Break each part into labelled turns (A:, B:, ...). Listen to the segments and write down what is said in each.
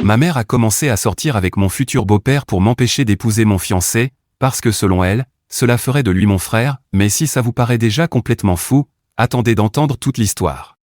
A: Ma mère a commencé à sortir avec mon futur beau-père pour m'empêcher d'épouser mon fiancé, parce que selon elle, cela ferait de lui mon frère, mais si ça vous paraît déjà complètement fou, attendez d'entendre toute l'histoire.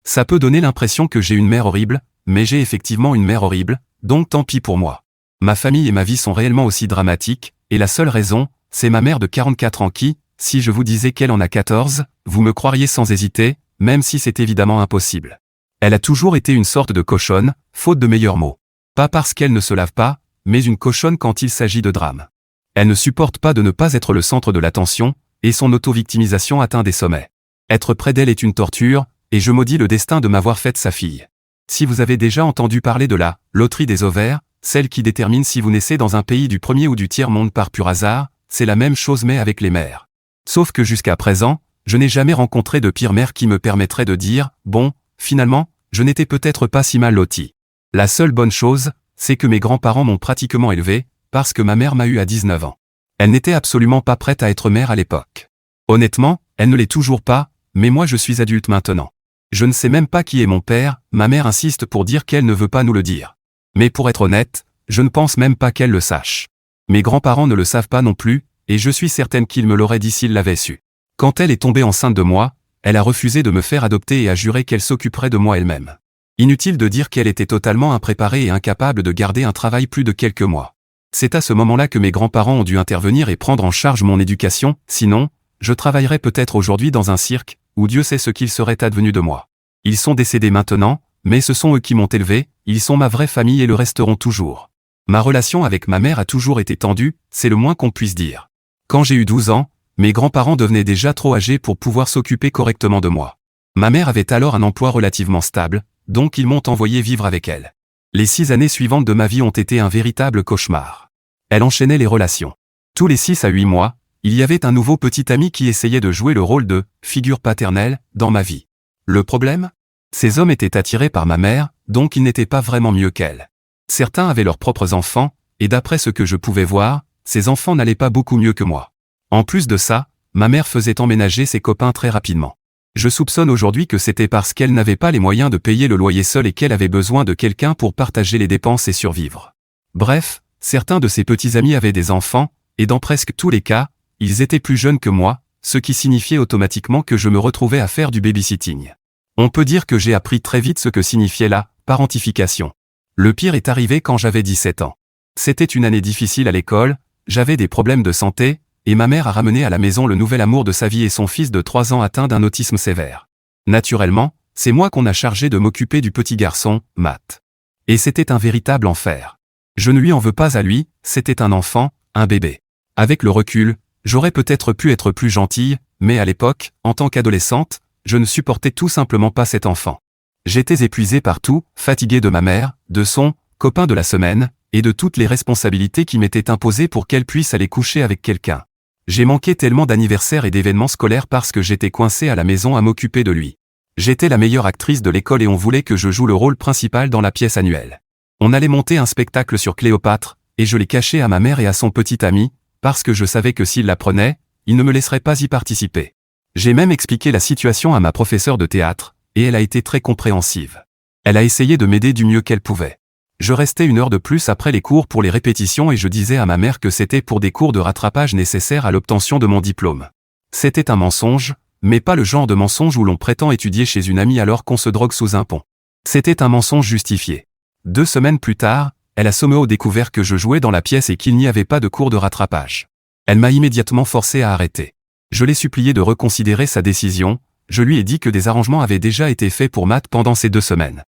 A: Ça peut donner l'impression que j'ai une mère horrible, mais j'ai effectivement une mère horrible, donc tant pis pour moi. Ma famille et ma vie sont réellement aussi dramatiques, et la seule raison, c'est ma mère de 44 ans qui, si je vous disais qu'elle en a 14, vous me croiriez sans hésiter, même si c'est évidemment impossible. Elle a toujours été une sorte de cochonne, faute de meilleurs mots. Pas parce qu'elle ne se lave pas, mais une cochonne quand il s'agit de drame. Elle ne supporte pas de ne pas être le centre de l'attention, et son auto-victimisation atteint des sommets. Être près d'elle est une torture, et je maudis le destin de m'avoir faite sa fille. Si vous avez déjà entendu parler de la loterie des ovaires, celle qui détermine si vous naissez dans un pays du premier ou du tiers-monde par pur hasard, c'est la même chose mais avec les mères. Sauf que jusqu'à présent, je n'ai jamais rencontré de pire mère qui me permettrait de dire, bon, finalement, je n'étais peut-être pas si mal loti. La seule bonne chose, c'est que mes grands-parents m'ont pratiquement élevé, parce que ma mère m'a eu à 19 ans. Elle n'était absolument pas prête à être mère à l'époque. Honnêtement, elle ne l'est toujours pas, mais moi je suis adulte maintenant. Je ne sais même pas qui est mon père, ma mère insiste pour dire qu'elle ne veut pas nous le dire. Mais pour être honnête, je ne pense même pas qu'elle le sache. Mes grands-parents ne le savent pas non plus, et je suis certaine qu'ils me l'auraient dit s'ils l'avaient su. Quand elle est tombée enceinte de moi, elle a refusé de me faire adopter et a juré qu'elle s'occuperait de moi elle-même. Inutile de dire qu'elle était totalement impréparée et incapable de garder un travail plus de quelques mois. C'est à ce moment-là que mes grands-parents ont dû intervenir et prendre en charge mon éducation, sinon, je travaillerais peut-être aujourd'hui dans un cirque, où Dieu sait ce qu'il serait advenu de moi. Ils sont décédés maintenant, mais ce sont eux qui m'ont élevé, ils sont ma vraie famille et le resteront toujours. Ma relation avec ma mère a toujours été tendue, c'est le moins qu'on puisse dire. Quand j'ai eu 12 ans, mes grands-parents devenaient déjà trop âgés pour pouvoir s'occuper correctement de moi. Ma mère avait alors un emploi relativement stable, donc ils m'ont envoyé vivre avec elle. Les 6 années suivantes de ma vie ont été un véritable cauchemar. Elle enchaînait les relations. Tous les 6 à 8 mois, il y avait un nouveau petit ami qui essayait de jouer le rôle de figure paternelle dans ma vie. Le problème ? Ces hommes étaient attirés par ma mère, donc ils n'étaient pas vraiment mieux qu'elle. Certains avaient leurs propres enfants, et d'après ce que je pouvais voir, ces enfants n'allaient pas beaucoup mieux que moi. En plus de ça, ma mère faisait emménager ses copains très rapidement. Je soupçonne aujourd'hui que c'était parce qu'elle n'avait pas les moyens de payer le loyer seule et qu'elle avait besoin de quelqu'un pour partager les dépenses et survivre. Bref, certains de ses petits amis avaient des enfants, et dans presque tous les cas, ils étaient plus jeunes que moi, ce qui signifiait automatiquement que je me retrouvais à faire du babysitting. On peut dire que j'ai appris très vite ce que signifiait la parentification. Le pire est arrivé quand j'avais 17 ans. C'était une année difficile à l'école, j'avais des problèmes de santé, et ma mère a ramené à la maison le nouvel amour de sa vie et son fils de 3 ans atteint d'un autisme sévère. Naturellement, c'est moi qu'on a chargé de m'occuper du petit garçon, Matt. Et c'était un véritable enfer. Je ne lui en veux pas à lui, c'était un enfant, un bébé. Avec le recul, j'aurais peut-être pu être plus gentille, mais à l'époque, en tant qu'adolescente, je ne supportais tout simplement pas cet enfant. J'étais épuisé par tout, fatigué de ma mère, de son copain de la semaine, et de toutes les responsabilités qui m'étaient imposées pour qu'elle puisse aller coucher avec quelqu'un. J'ai manqué tellement d'anniversaires et d'événements scolaires parce que j'étais coincé à la maison à m'occuper de lui. J'étais la meilleure actrice de l'école et on voulait que je joue le rôle principal dans la pièce annuelle. On allait monter un spectacle sur Cléopâtre, et je l'ai caché à ma mère et à son petit ami, parce que je savais que s'il l'apprenait, il ne me laisserait pas y participer. J'ai même expliqué la situation à ma professeure de théâtre, et elle a été très compréhensive. Elle a essayé de m'aider du mieux qu'elle pouvait. Je restais 1 heure de plus après les cours pour les répétitions et je disais à ma mère que c'était pour des cours de rattrapage nécessaires à l'obtention de mon diplôme. C'était un mensonge, mais pas le genre de mensonge où l'on prétend étudier chez une amie alors qu'on se drogue sous un pont. C'était un mensonge justifié. 2 semaines plus tard, elle a sommeau découvert que je jouais dans la pièce et qu'il n'y avait pas de cours de rattrapage. Elle m'a immédiatement forcé à arrêter. Je l'ai supplié de reconsidérer sa décision, je lui ai dit que des arrangements avaient déjà été faits pour Matt pendant ces 2 semaines.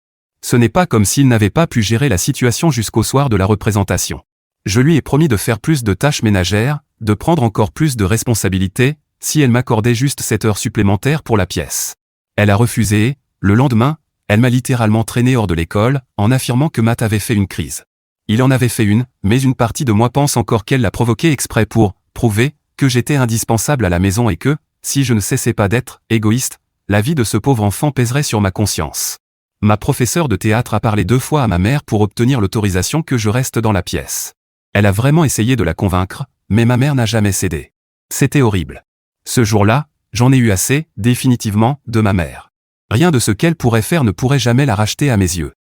A: Ce n'est pas comme s'il n'avait pas pu gérer la situation jusqu'au soir de la représentation. Je lui ai promis de faire plus de tâches ménagères, de prendre encore plus de responsabilités, si elle m'accordait juste 7 heures supplémentaires pour la pièce. Elle a refusé et, le lendemain, elle m'a littéralement traîné hors de l'école, en affirmant que Matt avait fait une crise. Il en avait fait une, mais une partie de moi pense encore qu'elle l'a provoqué exprès pour prouver que j'étais indispensable à la maison et que, si je ne cessais pas d'être égoïste, la vie de ce pauvre enfant pèserait sur ma conscience. Ma professeure de théâtre a parlé 2 fois à ma mère pour obtenir l'autorisation que je reste dans la pièce. Elle a vraiment essayé de la convaincre, mais ma mère n'a jamais cédé. C'était horrible. Ce jour-là, j'en ai eu assez, définitivement, de ma mère. Rien de ce qu'elle pourrait faire ne pourrait jamais la racheter à mes yeux.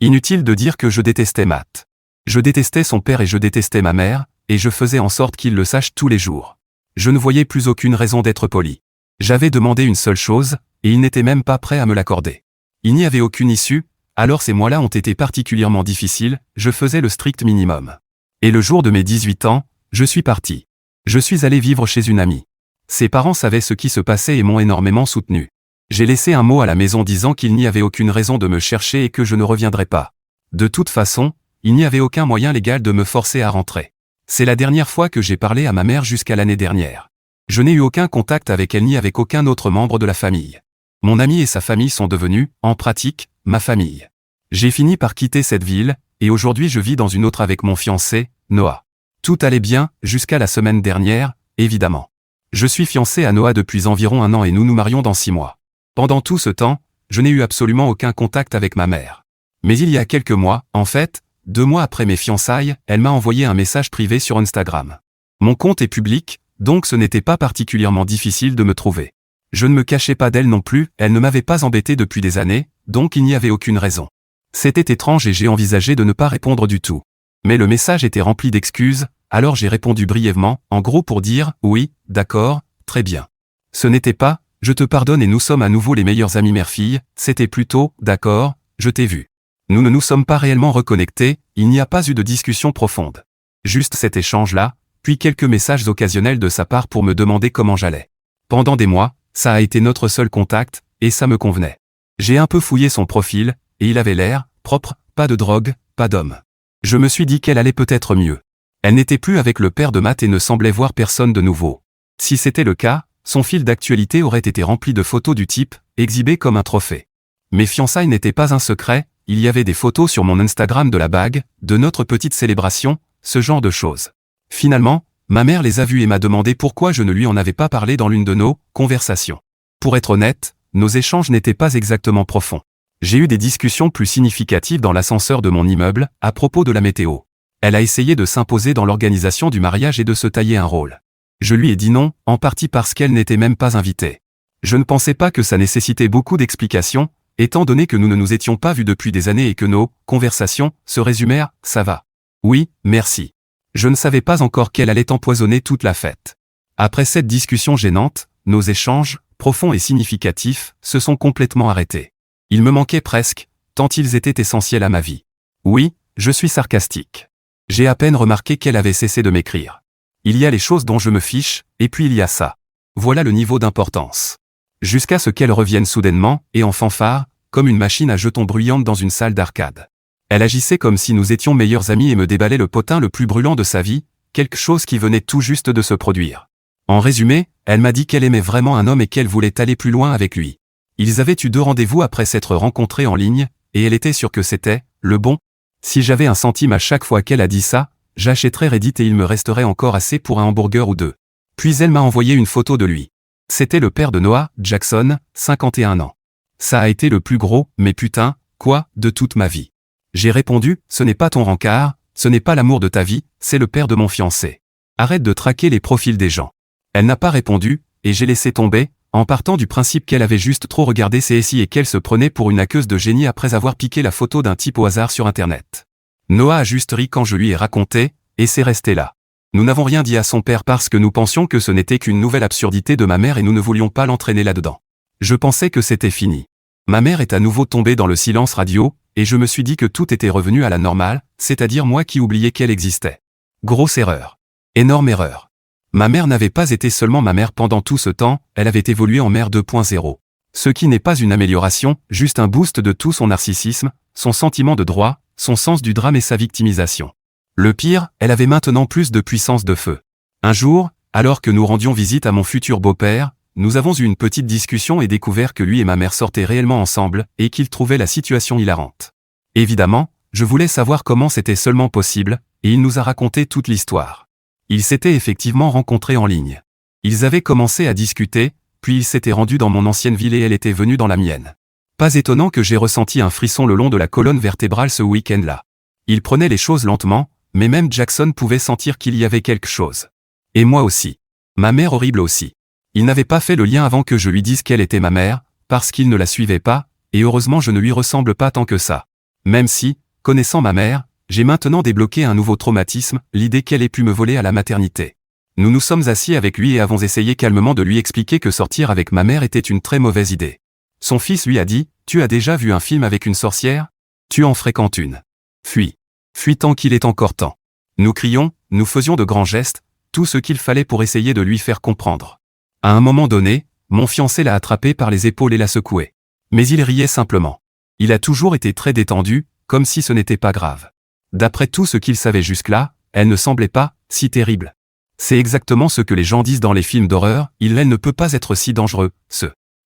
A: Inutile de dire que je détestais Matt. Je détestais son père et je détestais ma mère, et je faisais en sorte qu'il le sache tous les jours. Je ne voyais plus aucune raison d'être poli. J'avais demandé une seule chose, et il n'était même pas prêt à me l'accorder. Il n'y avait aucune issue, alors ces mois-là ont été particulièrement difficiles, je faisais le strict minimum. Et le jour de mes 18 ans, je suis parti. Je suis allé vivre chez une amie. Ses parents savaient ce qui se passait et m'ont énormément soutenu. J'ai laissé un mot à la maison disant qu'il n'y avait aucune raison de me chercher et que je ne reviendrais pas. De toute façon, il n'y avait aucun moyen légal de me forcer à rentrer. C'est la dernière fois que j'ai parlé à ma mère jusqu'à l'année dernière. Je n'ai eu aucun contact avec elle ni avec aucun autre membre de la famille. Mon ami et sa famille sont devenus, en pratique, ma famille. J'ai fini par quitter cette ville, et aujourd'hui je vis dans une autre avec mon fiancé, Noah. Tout allait bien, jusqu'à la semaine dernière, évidemment. Je suis fiancé à Noah depuis environ 1 an et nous nous marions dans 6 mois. Pendant tout ce temps, je n'ai eu absolument aucun contact avec ma mère. Mais il y a quelques mois, en fait, 2 mois après mes fiançailles, elle m'a envoyé un message privé sur Instagram. Mon compte est public, donc ce n'était pas particulièrement difficile de me trouver. Je ne me cachais pas d'elle non plus, elle ne m'avait pas embêté depuis des années, donc il n'y avait aucune raison. C'était étrange et j'ai envisagé de ne pas répondre du tout. Mais le message était rempli d'excuses, alors j'ai répondu brièvement, en gros pour dire « oui, d'accord, très bien ». Ce n'était pas « je te pardonne et nous sommes à nouveau les meilleurs amis mère-fille », c'était plutôt « d'accord, je t'ai vu ». Nous ne nous sommes pas réellement reconnectés, il n'y a pas eu de discussion profonde. Juste cet échange-là, puis quelques messages occasionnels de sa part pour me demander comment j'allais. Pendant des mois, ça a été notre seul contact, et ça me convenait. J'ai un peu fouillé son profil, et il avait l'air propre, pas de drogue, pas d'homme. Je me suis dit qu'elle allait peut-être mieux. Elle n'était plus avec le père de Matt et ne semblait voir personne de nouveau. Si c'était le cas, son fil d'actualité aurait été rempli de photos du type, exhibées comme un trophée. Mes fiançailles n'étaient pas un secret, il y avait des photos sur mon Instagram de la bague, de notre petite célébration, ce genre de choses. Finalement, ma mère les a vues et m'a demandé pourquoi je ne lui en avais pas parlé dans l'une de nos conversations. Pour être honnête, nos échanges n'étaient pas exactement profonds. J'ai eu des discussions plus significatives dans l'ascenseur de mon immeuble, à propos de la météo. Elle a essayé de s'imposer dans l'organisation du mariage et de se tailler un rôle. Je lui ai dit non, en partie parce qu'elle n'était même pas invitée. Je ne pensais pas que ça nécessitait beaucoup d'explications, étant donné que nous ne nous étions pas vus depuis des années et que nos conversations se résumèrent « ça va ». Oui, merci. Je ne savais pas encore qu'elle allait empoisonner toute la fête. Après cette discussion gênante, nos échanges, profonds et significatifs, se sont complètement arrêtés. Ils me manquaient presque, tant ils étaient essentiels à ma vie. Oui, je suis sarcastique. J'ai à peine remarqué qu'elle avait cessé de m'écrire. Il y a les choses dont je me fiche, et puis il y a ça. Voilà le niveau d'importance. Jusqu'à ce qu'elle revienne soudainement, et en fanfare, comme une machine à jetons bruyante dans une salle d'arcade. Elle agissait comme si nous étions meilleurs amis et me déballait le potin le plus brûlant de sa vie, quelque chose qui venait tout juste de se produire. En résumé, elle m'a dit qu'elle aimait vraiment un homme et qu'elle voulait aller plus loin avec lui. Ils avaient eu 2 rendez-vous après s'être rencontrés en ligne, et elle était sûre que c'était le bon. Si j'avais un centime à chaque fois qu'elle a dit ça, j'achèterais Reddit et il me resterait encore assez pour un hamburger ou 2. Puis elle m'a envoyé une photo de lui. C'était le père de Noah, Jackson, 51 ans. Ça a été le plus gros, mais putain, quoi, de toute ma vie. J'ai répondu, ce n'est pas ton rencard, ce n'est pas l'amour de ta vie, c'est le père de mon fiancé. Arrête de traquer les profils des gens. Elle n'a pas répondu, et j'ai laissé tomber, en partant du principe qu'elle avait juste trop regardé ses SI et qu'elle se prenait pour une aqueuse de génie après avoir piqué la photo d'un type au hasard sur Internet. Noah a juste ri quand je lui ai raconté, et c'est resté là. Nous n'avons rien dit à son père parce que nous pensions que ce n'était qu'une nouvelle absurdité de ma mère et nous ne voulions pas l'entraîner là-dedans. Je pensais que c'était fini. Ma mère est à nouveau tombée dans le silence radio, et je me suis dit que tout était revenu à la normale, c'est-à-dire moi qui oubliais qu'elle existait. Grosse erreur. Énorme erreur. Ma mère n'avait pas été seulement ma mère pendant tout ce temps, elle avait évolué en mère 2.0. Ce qui n'est pas une amélioration, juste un boost de tout son narcissisme, son sentiment de droit, son sens du drame et sa victimisation. Le pire, elle avait maintenant plus de puissance de feu. Un jour, alors que nous rendions visite à mon futur beau-père, nous avons eu une petite discussion et découvert que lui et ma mère sortaient réellement ensemble et qu'ils trouvaient la situation hilarante. Évidemment, je voulais savoir comment c'était seulement possible, et il nous a raconté toute l'histoire. Ils s'étaient effectivement rencontrés en ligne. Ils avaient commencé à discuter, puis ils s'étaient rendus dans mon ancienne ville et elle était venue dans la mienne. Pas étonnant que j'ai ressenti un frisson le long de la colonne vertébrale ce week-end-là. Il prenait les choses lentement, mais même Jackson pouvait sentir qu'il y avait quelque chose. Et moi aussi. Ma mère horrible aussi. Il n'avait pas fait le lien avant que je lui dise qu'elle était ma mère, parce qu'il ne la suivait pas, et heureusement je ne lui ressemble pas tant que ça. Même si, connaissant ma mère, j'ai maintenant débloqué un nouveau traumatisme, l'idée qu'elle ait pu me voler à la maternité. Nous nous sommes assis avec lui et avons essayé calmement de lui expliquer que sortir avec ma mère était une très mauvaise idée. Son fils lui a dit, « Tu as déjà vu un film avec une sorcière? Tu en fréquentes une. Fuis. Fuis tant qu'il est encore temps. » Nous crions, nous faisions de grands gestes, tout ce qu'il fallait pour essayer de lui faire comprendre. À un moment donné, mon fiancé l'a attrapé par les épaules et l'a secoué. Mais il riait simplement. Il a toujours été très détendu, comme si ce n'était pas grave. D'après tout ce qu'il savait jusque-là, elle ne semblait pas si terrible. C'est exactement ce que les gens disent dans les films d'horreur, elle ne peut pas être si dangereux,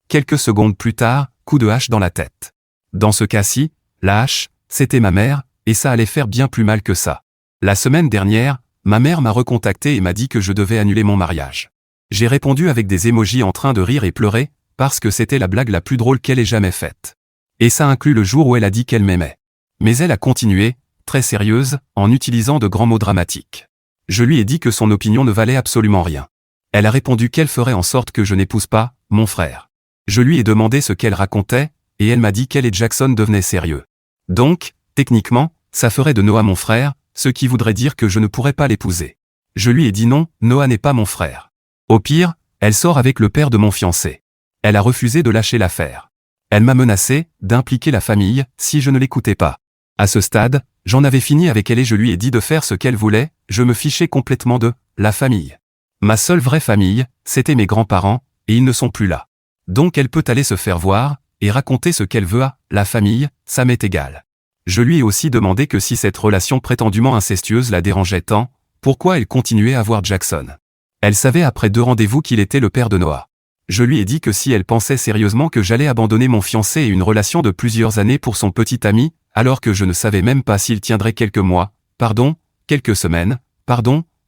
A: Quelques secondes plus tard, coup de hache dans la tête. Dans ce cas-ci, la hache, c'était ma mère, et ça allait faire bien plus mal que ça. La semaine dernière, ma mère m'a recontacté et m'a dit que je devais annuler mon mariage. J'ai répondu avec des émojis en train de rire et pleurer, parce que c'était la blague la plus drôle qu'elle ait jamais faite. Et ça inclut le jour où elle a dit qu'elle m'aimait. Mais elle a continué, très sérieuse, en utilisant de grands mots dramatiques. Je lui ai dit que son opinion ne valait absolument rien. Elle a répondu qu'elle ferait en sorte que je n'épouse pas mon frère. Je lui ai demandé ce qu'elle racontait, et elle m'a dit qu'elle et Jackson devenaient sérieux. Donc, techniquement, ça ferait de Noah mon frère, ce qui voudrait dire que je ne pourrais pas l'épouser. Je lui ai dit non, Noah n'est pas mon frère. Au pire, elle sort avec le père de mon fiancé. Elle a refusé de lâcher l'affaire. Elle m'a menacé d'impliquer la famille si je ne l'écoutais pas. À ce stade, j'en avais fini avec elle et je lui ai dit de faire ce qu'elle voulait, je me fichais complètement de la famille. Ma seule vraie famille, c'était mes grands-parents, et ils ne sont plus là. Donc elle peut aller se faire voir, et raconter ce qu'elle veut à la famille, ça m'est égal. Je lui ai aussi demandé que si cette relation prétendument incestueuse la dérangeait tant, pourquoi elle continuait à voir Jackson. Elle savait après 2 rendez-vous qu'il était le père de Noah. Je lui ai dit que si elle pensait sérieusement que j'allais abandonner mon fiancé et une relation de plusieurs années pour son petit ami, alors que je ne savais même pas s'il tiendrait quelques mois, quelques semaines,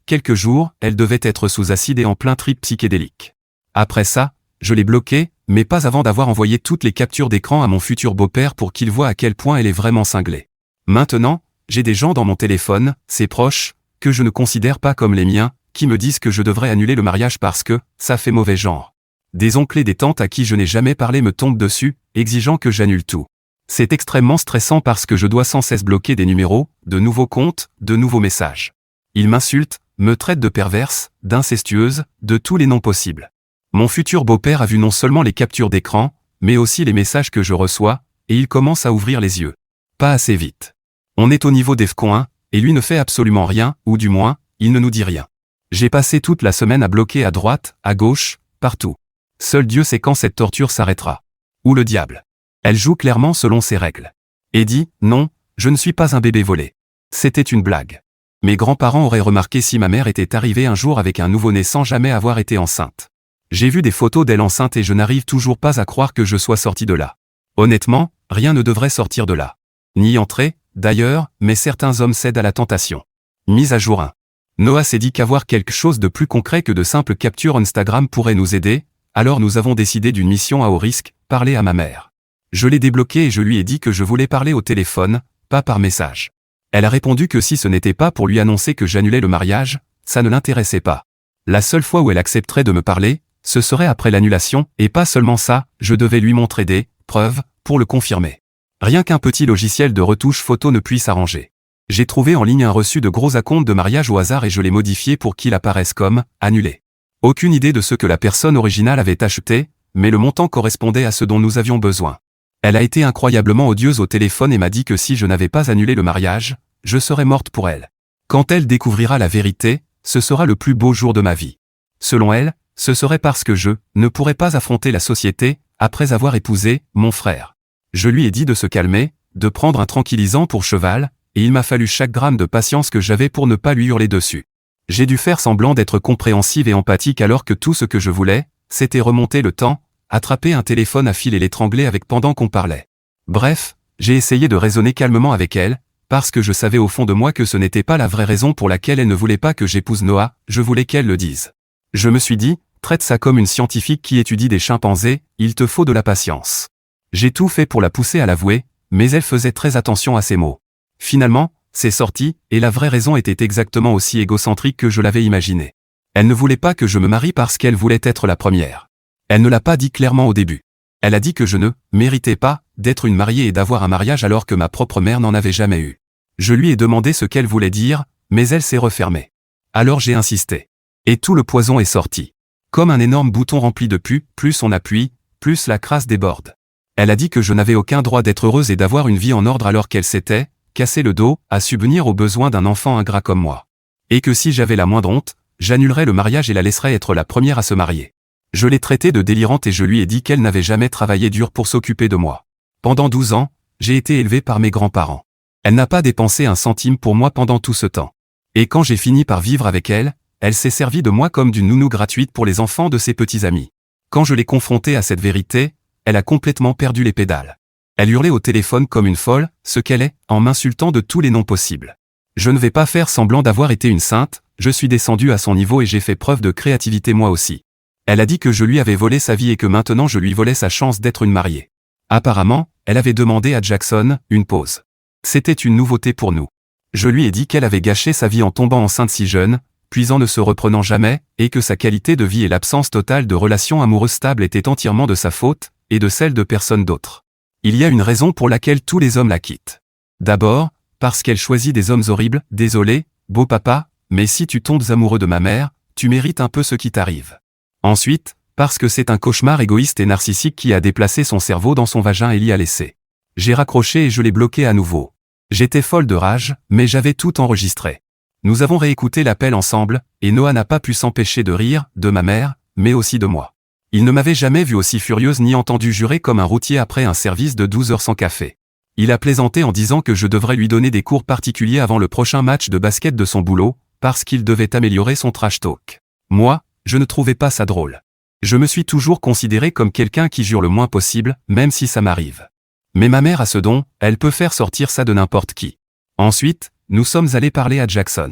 A: quelques jours, elle devait être sous acide et en plein trip psychédélique. Après ça, je l'ai bloquée, mais pas avant d'avoir envoyé toutes les captures d'écran à mon futur beau-père pour qu'il voie à quel point elle est vraiment cinglée. Maintenant, j'ai des gens dans mon téléphone, ses proches, que je ne considère pas comme les miens, qui me disent que je devrais annuler le mariage parce que ça fait mauvais genre. Des oncles et des tantes à qui je n'ai jamais parlé me tombent dessus, exigeant que j'annule tout. C'est extrêmement stressant parce que je dois sans cesse bloquer des numéros, de nouveaux comptes, de nouveaux messages. Ils m'insultent, me traitent de perverse, d'incestueuse, de tous les noms possibles. Mon futur beau-père a vu non seulement les captures d'écran, mais aussi les messages que je reçois, et il commence à ouvrir les yeux. Pas assez vite. On est au niveau d'Efcon 1, et lui ne fait absolument rien, ou du moins, il ne nous dit rien. J'ai passé toute la semaine à bloquer à droite, à gauche, partout. Seul Dieu sait quand cette torture s'arrêtera. Ou le diable. Elle joue clairement selon ses règles. Et dit, non, je ne suis pas un bébé volé. C'était une blague. Mes grands-parents auraient remarqué si ma mère était arrivée un jour avec un nouveau-né sans jamais avoir été enceinte. J'ai vu des photos d'elle enceinte et je n'arrive toujours pas à croire que je sois sorti de là. Honnêtement, rien ne devrait sortir de là. Ni entrer, d'ailleurs, mais certains hommes cèdent à la tentation. Mise à jour 1. Noah s'est dit qu'avoir quelque chose de plus concret que de simples captures Instagram pourrait nous aider, alors nous avons décidé d'une mission à haut risque, parler à ma mère. Je l'ai débloquée et je lui ai dit que je voulais parler au téléphone, pas par message. Elle a répondu que si ce n'était pas pour lui annoncer que j'annulais le mariage, ça ne l'intéressait pas. La seule fois où elle accepterait de me parler, ce serait après l'annulation, et pas seulement ça, je devais lui montrer des preuves pour le confirmer. Rien qu'un petit logiciel de retouche photo ne puisse arranger. J'ai trouvé en ligne un reçu de gros acomptes de mariage au hasard et je l'ai modifié pour qu'il apparaisse comme annulé. Aucune idée de ce que la personne originale avait acheté, mais le montant correspondait à ce dont nous avions besoin. Elle a été incroyablement odieuse au téléphone et m'a dit que si je n'avais pas annulé le mariage, je serais morte pour elle. Quand elle découvrira la vérité, ce sera le plus beau jour de ma vie. Selon elle, ce serait parce que je ne pourrais pas affronter la société, après avoir épousé mon frère. Je lui ai dit de se calmer, de prendre un tranquillisant pour cheval, et il m'a fallu chaque gramme de patience que j'avais pour ne pas lui hurler dessus. J'ai dû faire semblant d'être compréhensive et empathique alors que tout ce que je voulais, c'était remonter le temps, attraper un téléphone à fil et l'étrangler avec pendant qu'on parlait. Bref, j'ai essayé de raisonner calmement avec elle, parce que je savais au fond de moi que ce n'était pas la vraie raison pour laquelle elle ne voulait pas que j'épouse Noah, je voulais qu'elle le dise. Je me suis dit, traite ça comme une scientifique qui étudie des chimpanzés, il te faut de la patience. J'ai tout fait pour la pousser à l'avouer, mais elle faisait très attention à ses mots. Finalement, c'est sorti, et la vraie raison était exactement aussi égocentrique que je l'avais imaginé. Elle ne voulait pas que je me marie parce qu'elle voulait être la première. Elle ne l'a pas dit clairement au début. Elle a dit que je ne méritais pas d'être une mariée et d'avoir un mariage alors que ma propre mère n'en avait jamais eu. Je lui ai demandé ce qu'elle voulait dire, mais elle s'est refermée. Alors j'ai insisté. Et tout le poison est sorti. Comme un énorme bouton rempli de pu, plus on appuie, plus la crasse déborde. Elle a dit que je n'avais aucun droit d'être heureuse et d'avoir une vie en ordre alors qu'elle s'était cassé le dos à subvenir aux besoins d'un enfant ingrat comme moi. Et que si j'avais la moindre honte, j'annulerais le mariage et la laisserais être la première à se marier. Je l'ai traitée de délirante et je lui ai dit qu'elle n'avait jamais travaillé dur pour s'occuper de moi. Pendant 12 ans, j'ai été élevé par mes grands-parents. Elle n'a pas dépensé un centime pour moi pendant tout ce temps. Et quand j'ai fini par vivre avec elle, elle s'est servie de moi comme d'une nounou gratuite pour les enfants de ses petits amis. Quand je l'ai confrontée à cette vérité, elle a complètement perdu les pédales. Elle hurlait au téléphone comme une folle, ce qu'elle est, en m'insultant de tous les noms possibles. Je ne vais pas faire semblant d'avoir été une sainte, je suis descendu à son niveau et j'ai fait preuve de créativité moi aussi. Elle a dit que je lui avais volé sa vie et que maintenant je lui volais sa chance d'être une mariée. Apparemment, elle avait demandé à Jackson une pause. C'était une nouveauté pour nous. Je lui ai dit qu'elle avait gâché sa vie en tombant enceinte si jeune, puis en ne se reprenant jamais, et que sa qualité de vie et l'absence totale de relations amoureuses stables étaient entièrement de sa faute, et de celle de personne d'autre. Il y a une raison pour laquelle tous les hommes la quittent. D'abord, parce qu'elle choisit des hommes horribles, désolé, beau papa, mais si tu tombes amoureux de ma mère, tu mérites un peu ce qui t'arrive. Ensuite, parce que c'est un cauchemar égoïste et narcissique qui a déplacé son cerveau dans son vagin et l'y a laissé. J'ai raccroché et je l'ai bloqué à nouveau. J'étais folle de rage, mais j'avais tout enregistré. Nous avons réécouté l'appel ensemble, et Noah n'a pas pu s'empêcher de rire, de ma mère, mais aussi de moi. Il ne m'avait jamais vue aussi furieuse ni entendu jurer comme un routier après un service de 12 heures sans café. Il a plaisanté en disant que je devrais lui donner des cours particuliers avant le prochain match de basket de son boulot, parce qu'il devait améliorer son trash talk. Moi, je ne trouvais pas ça drôle. Je me suis toujours considéré comme quelqu'un qui jure le moins possible, même si ça m'arrive. Mais ma mère a ce don, elle peut faire sortir ça de n'importe qui. Ensuite, nous sommes allés parler à Jackson.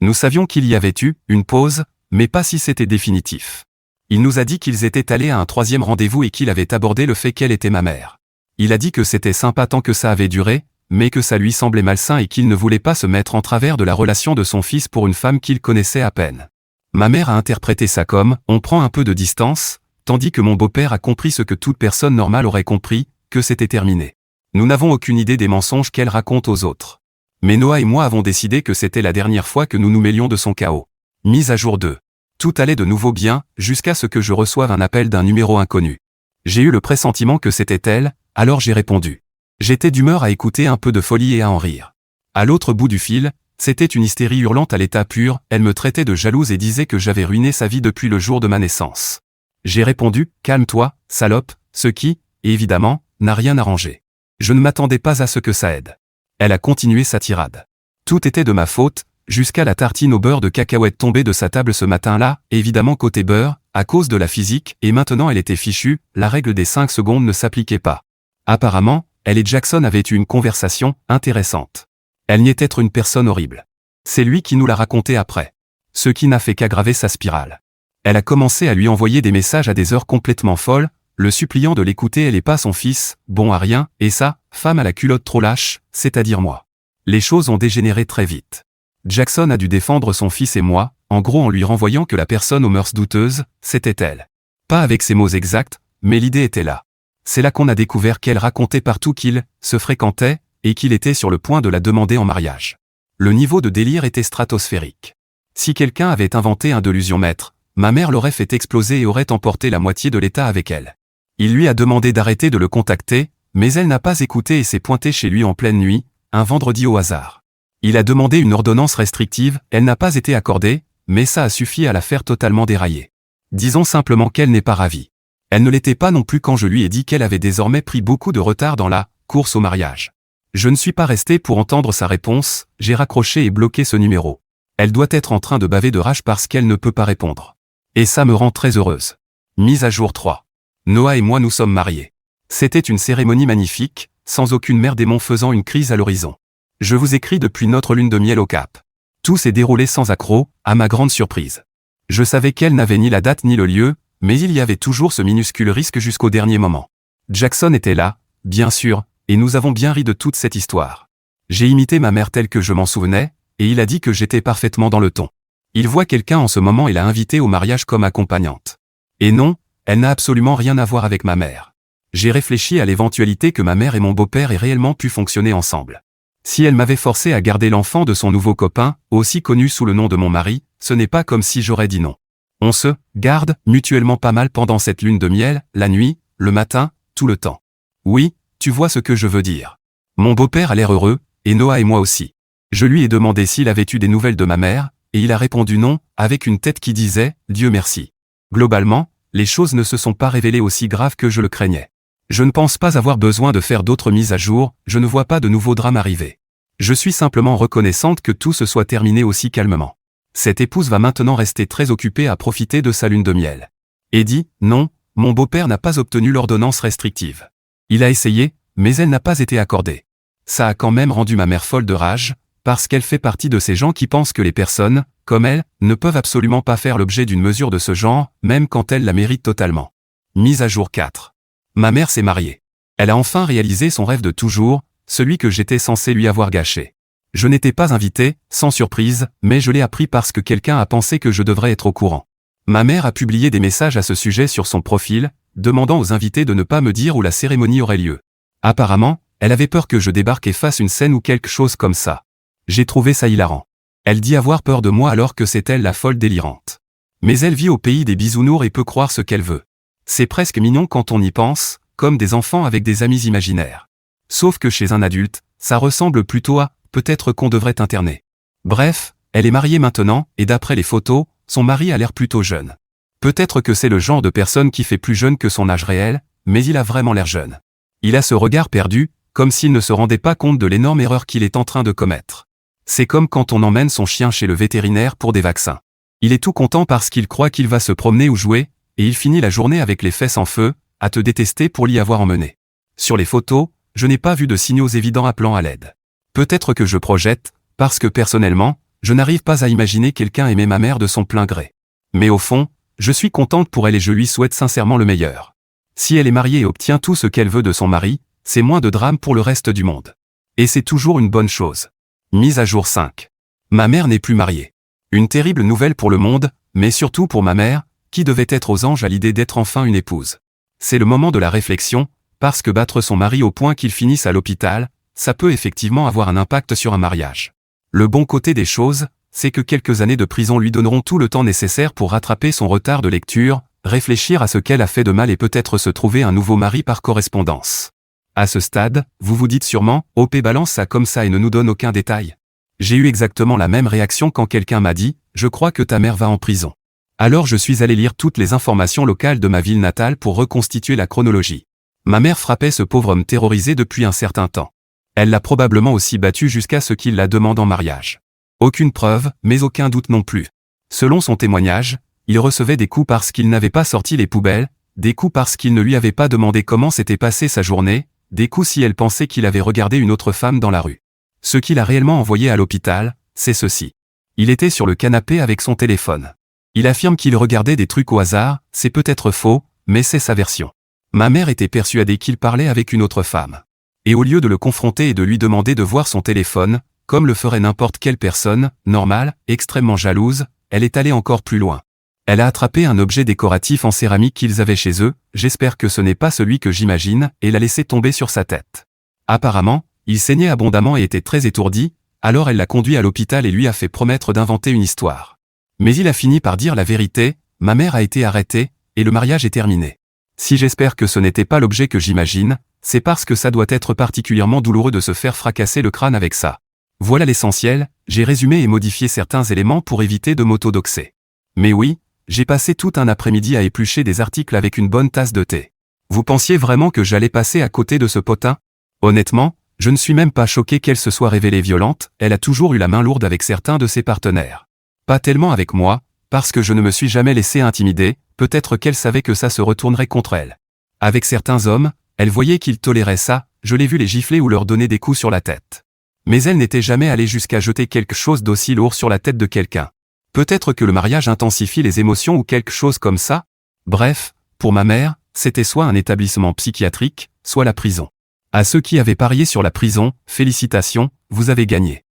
A: Nous savions qu'il y avait eu une pause, mais pas si c'était définitif. Il nous a dit qu'ils étaient allés à un 3e rendez-vous et qu'il avait abordé le fait qu'elle était ma mère. Il a dit que c'était sympa tant que ça avait duré, mais que ça lui semblait malsain et qu'il ne voulait pas se mettre en travers de la relation de son fils pour une femme qu'il connaissait à peine. Ma mère a interprété ça comme « on prend un peu de distance », tandis que mon beau-père a compris ce que toute personne normale aurait compris, que c'était terminé. Nous n'avons aucune idée des mensonges qu'elle raconte aux autres. Mais Noah et moi avons décidé que c'était la dernière fois que nous nous mêlions de son chaos. Mise à jour 2. Tout allait de nouveau bien, jusqu'à ce que je reçoive un appel d'un numéro inconnu. J'ai eu le pressentiment que c'était elle, alors j'ai répondu. J'étais d'humeur à écouter un peu de folie et à en rire. À l'autre bout du fil, c'était une hystérie hurlante à l'état pur, elle me traitait de jalouse et disait que j'avais ruiné sa vie depuis le jour de ma naissance. J'ai répondu, calme-toi, salope, ce qui, évidemment, n'a rien arrangé. Je ne m'attendais pas à ce que ça aide. Elle a continué sa tirade. Tout était de ma faute, jusqu'à la tartine au beurre de cacahuète tombée de sa table ce matin-là, évidemment côté beurre, à cause de la physique, et maintenant elle était fichue, la règle des 5 secondes ne s'appliquait pas. Apparemment, elle et Jackson avaient eu une conversation intéressante. Elle niait être une personne horrible. C'est lui qui nous l'a raconté après. Ce qui n'a fait qu'aggraver sa spirale. Elle a commencé à lui envoyer des messages à des heures complètement folles, le suppliant de l'écouter elle et pas son fils, bon à rien, et ça, femme à la culotte trop lâche, c'est-à-dire moi. Les choses ont dégénéré très vite. Jackson a dû défendre son fils et moi, en gros en lui renvoyant que la personne aux mœurs douteuses, c'était elle. Pas avec ces mots exacts, mais l'idée était là. C'est là qu'on a découvert qu'elle racontait partout qu'ils se fréquentaient, et qu'il était sur le point de la demander en mariage. Le niveau de délire était stratosphérique. Si quelqu'un avait inventé un delusion-maître, ma mère l'aurait fait exploser et aurait emporté la moitié de l'État avec elle. Il lui a demandé d'arrêter de le contacter, mais elle n'a pas écouté et s'est pointée chez lui en pleine nuit, un vendredi au hasard. Il a demandé une ordonnance restrictive, elle n'a pas été accordée, mais ça a suffi à la faire totalement dérailler. Disons simplement qu'elle n'est pas ravie. Elle ne l'était pas non plus quand je lui ai dit qu'elle avait désormais pris beaucoup de retard dans la course au mariage. Je ne suis pas resté pour entendre sa réponse, j'ai raccroché et bloqué ce numéro. Elle doit être en train de baver de rage parce qu'elle ne peut pas répondre. Et ça me rend très heureuse. Mise à jour 3. Noah et moi nous sommes mariés. C'était une cérémonie magnifique, sans aucune mère démon faisant une crise à l'horizon. Je vous écris depuis notre lune de miel au Cap. Tout s'est déroulé sans accroc, à ma grande surprise. Je savais qu'elle n'avait ni la date ni le lieu, mais il y avait toujours ce minuscule risque jusqu'au dernier moment. Jackson était là, bien sûr, et nous avons bien ri de toute cette histoire. J'ai imité ma mère telle que je m'en souvenais, et il a dit que j'étais parfaitement dans le ton. Il voit quelqu'un en ce moment et l'a invitée au mariage comme accompagnante. Et non, elle n'a absolument rien à voir avec ma mère. J'ai réfléchi à l'éventualité que ma mère et mon beau-père aient réellement pu fonctionner ensemble. Si elle m'avait forcé à garder l'enfant de son nouveau copain, aussi connu sous le nom de mon mari, ce n'est pas comme si j'aurais dit non. On se garde mutuellement pas mal pendant cette lune de miel, la nuit, le matin, tout le temps. Oui, tu vois ce que je veux dire. Mon beau-père a l'air heureux, et Noah et moi aussi. Je lui ai demandé s'il avait eu des nouvelles de ma mère, et il a répondu non, avec une tête qui disait « Dieu merci ». Globalement, les choses ne se sont pas révélées aussi graves que je le craignais. Je ne pense pas avoir besoin de faire d'autres mises à jour, je ne vois pas de nouveaux drames arriver. Je suis simplement reconnaissante que tout se soit terminé aussi calmement. Cette épouse va maintenant rester très occupée à profiter de sa lune de miel. Eddie, non, mon beau-père n'a pas obtenu l'ordonnance restrictive. Il a essayé, mais elle n'a pas été accordée. Ça a quand même rendu ma mère folle de rage, parce qu'elle fait partie de ces gens qui pensent que les personnes, comme elle, ne peuvent absolument pas faire l'objet d'une mesure de ce genre, même quand elles la méritent totalement. Mise à jour 4. Ma mère s'est mariée. Elle a enfin réalisé son rêve de toujours, celui que j'étais censé lui avoir gâché. Je n'étais pas invité, sans surprise, mais je l'ai appris parce que quelqu'un a pensé que je devrais être au courant. Ma mère a publié des messages à ce sujet sur son profil, demandant aux invités de ne pas me dire où la cérémonie aurait lieu. Apparemment, elle avait peur que je débarque et fasse une scène ou quelque chose comme ça. J'ai trouvé ça hilarant. Elle dit avoir peur de moi alors que c'est elle la folle délirante. Mais elle vit au pays des bisounours et peut croire ce qu'elle veut. C'est presque mignon quand on y pense, comme des enfants avec des amis imaginaires. Sauf que chez un adulte, ça ressemble plutôt à « peut-être qu'on devrait interner ». Bref, elle est mariée maintenant, et d'après les photos, son mari a l'air plutôt jeune. Peut-être que c'est le genre de personne qui fait plus jeune que son âge réel, mais il a vraiment l'air jeune. Il a ce regard perdu, comme s'il ne se rendait pas compte de l'énorme erreur qu'il est en train de commettre. C'est comme quand on emmène son chien chez le vétérinaire pour des vaccins. Il est tout content parce qu'il croit qu'il va se promener ou jouer, et il finit la journée avec les fesses en feu, à te détester pour l'y avoir emmené. Sur les photos, je n'ai pas vu de signaux évidents appelant à l'aide. Peut-être que je projette, parce que personnellement, je n'arrive pas à imaginer quelqu'un aimer ma mère de son plein gré. Mais au fond, je suis contente pour elle et je lui souhaite sincèrement le meilleur. Si elle est mariée et obtient tout ce qu'elle veut de son mari, c'est moins de drame pour le reste du monde. Et c'est toujours une bonne chose. Mise à jour 5. Ma mère n'est plus mariée. Une terrible nouvelle pour le monde, mais surtout pour ma mère, qui devait être aux anges à l'idée d'être enfin une épouse. C'est le moment de la réflexion, parce que battre son mari au point qu'il finisse à l'hôpital, ça peut effectivement avoir un impact sur un mariage. Le bon côté des choses, c'est que quelques années de prison lui donneront tout le temps nécessaire pour rattraper son retard de lecture, réfléchir à ce qu'elle a fait de mal et peut-être se trouver un nouveau mari par correspondance. À ce stade, vous vous dites sûrement, OP balance ça comme ça et ne nous donne aucun détail. J'ai eu exactement la même réaction quand quelqu'un m'a dit, je crois que ta mère va en prison. Alors je suis allé lire toutes les informations locales de ma ville natale pour reconstituer la chronologie. Ma mère frappait ce pauvre homme terrorisé depuis un certain temps. Elle l'a probablement aussi battu jusqu'à ce qu'il la demande en mariage. Aucune preuve, mais aucun doute non plus. Selon son témoignage, il recevait des coups parce qu'il n'avait pas sorti les poubelles, des coups parce qu'il ne lui avait pas demandé comment s'était passée sa journée, des coups si elle pensait qu'il avait regardé une autre femme dans la rue. Ce qu'il a réellement envoyé à l'hôpital, c'est ceci. Il était sur le canapé avec son téléphone. Il affirme qu'il regardait des trucs au hasard, c'est peut-être faux, mais c'est sa version. Ma mère était persuadée qu'il parlait avec une autre femme. Et au lieu de le confronter et de lui demander de voir son téléphone, comme le ferait n'importe quelle personne, normale, extrêmement jalouse, elle est allée encore plus loin. Elle a attrapé un objet décoratif en céramique qu'ils avaient chez eux, j'espère que ce n'est pas celui que j'imagine, et l'a laissé tomber sur sa tête. Apparemment, il saignait abondamment et était très étourdi, alors elle l'a conduit à l'hôpital et lui a fait promettre d'inventer une histoire. Mais il a fini par dire la vérité, ma mère a été arrêtée, et le mariage est terminé. Si j'espère que ce n'était pas l'objet que j'imagine, c'est parce que ça doit être particulièrement douloureux de se faire fracasser le crâne avec ça. Voilà l'essentiel, j'ai résumé et modifié certains éléments pour éviter de m'autodoxer. Mais oui, j'ai passé tout un après-midi à éplucher des articles avec une bonne tasse de thé. Vous pensiez vraiment que j'allais passer à côté de ce potin? Honnêtement, je ne suis même pas choqué qu'elle se soit révélée violente, elle a toujours eu la main lourde avec certains de ses partenaires. Pas tellement avec moi, parce que je ne me suis jamais laissé intimider, peut-être qu'elle savait que ça se retournerait contre elle. Avec certains hommes, elle voyait qu'ils toléraient ça, je l'ai vu les gifler ou leur donner des coups sur la tête. Mais elle n'était jamais allée jusqu'à jeter quelque chose d'aussi lourd sur la tête de quelqu'un. Peut-être que le mariage intensifie les émotions ou quelque chose comme ça? Bref, pour ma mère, c'était soit un établissement psychiatrique, soit la prison. À ceux qui avaient parié sur la prison, félicitations, vous avez gagné.